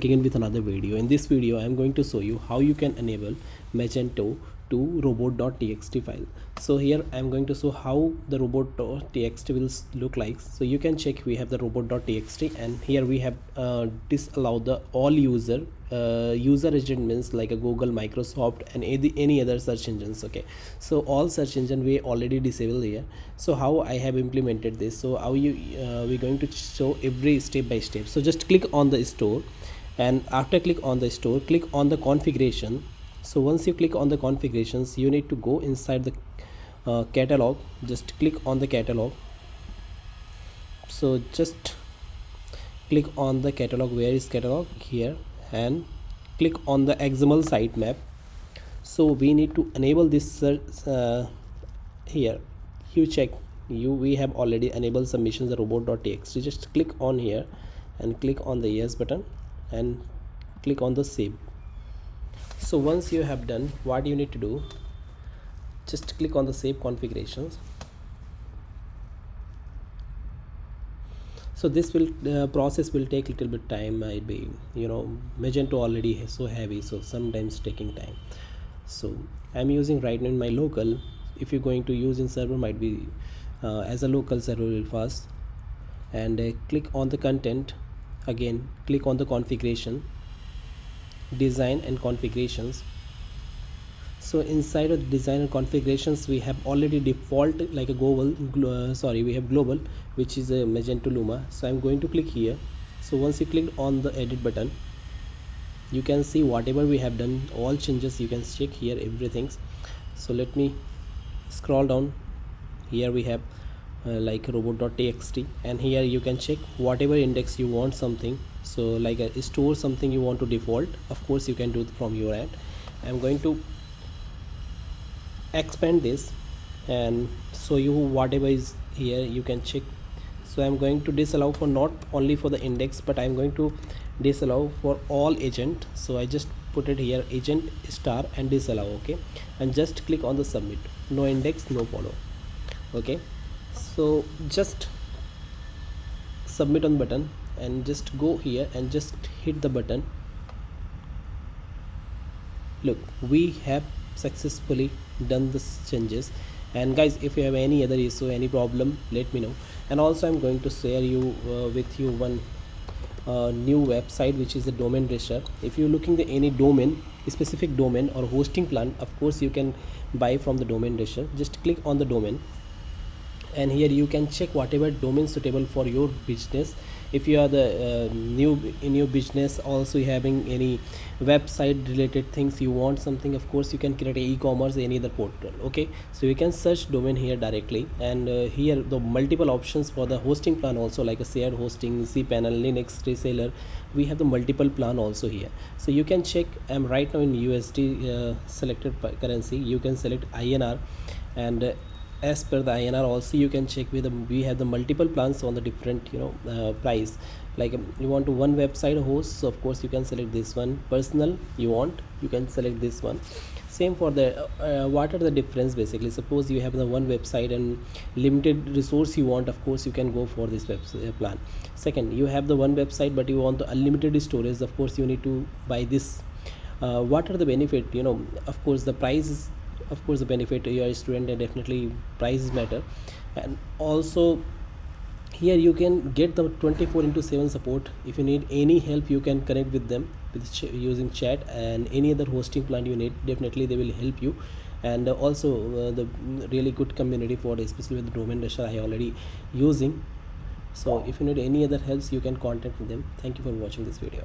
Again with another video. In this video I am going to show you how you can enable Magento to robot.txt file. So here I am going to show how the robot.txt will look like. So you can check we have the robot.txt, and here we have disallowed the all user agent, means like a Google, Microsoft, and any other search engines. Okay, so all search engine we already disabled here. So how I have implemented this, so how you we're going to show every step by step. So just click on the store, and after click on the store, click on the configuration. So once you click on the configurations, you need to go inside the catalog. Just click on the catalog. So just click on the catalog. Where is catalog? Here. And click on the XML sitemap. So we need to enable this here. You check, we have already enabled submissions the robot.txt. Just click on here and click on the yes button and click on the save. So once you have done, what you need to do, just click on the save configurations. So this will process will take little bit time. Might be, Magento already is so heavy, so sometimes taking time. So I'm using right now in my local. If you're going to use in server, might be as a local server will fast. And click on the content. Again click on the configuration, design and configurations. So inside of design and configurations, we have already default like a we have global, which is a Magento Luma. So I'm going to click here. So once you click on the edit button, you can see whatever we have done, all changes you can check here, everything. So let me scroll down. Here we have like robot.txt, and here you can check whatever index you want something. So like a store something you want to default, of course you can do it from your end. I'm going to expand this and show you whatever is here, you can check. So I'm going to disallow for not only for the index, but I'm going to disallow for all agent. So I just put it here, agent star, and disallow. Okay, and just click on the submit. No index, no follow. Okay, so just submit on button and just go here and just hit the button. Look, we have successfully done the changes. And guys, if you have any other issue, any problem, let me know. And also I'm going to share you with you one new website, which is a domain rasher. If you're looking at any domain, specific domain or hosting plan, of course you can buy from the domain rasher. Just click on the domain, and here you can check whatever domain suitable for your business. If you are the new in your business, also having any website related things, you want something, of course you can create a e-commerce, any other portal. Okay, so you can search domain here directly, and here the multiple options for the hosting plan also, like a shared hosting, cPanel, Linux, reseller. We have the multiple plan also here. So you can check. I'm right now in USD selected currency. You can select INR, and as per the INR also you can check with we have the multiple plans on the different price. Like you want to one website host, so of course you can select this one. Personal you want, you can select this one. Same for the what are the difference basically. Suppose you have the one website and limited resource you want, of course you can go for this plan. Second, you have the one website but you want the unlimited storage, of course you need to buy this. What are the benefit? Of course the price is, of course the benefit. You are a student and definitely prices matter. And also here you can get the 24/7 support. If you need any help, you can connect with them with using chat, and any other hosting plan you need, definitely they will help you. And also the really good community for, especially with the domain rasher, I already using. So if you need any other helps, you can contact with them. Thank you for watching this video.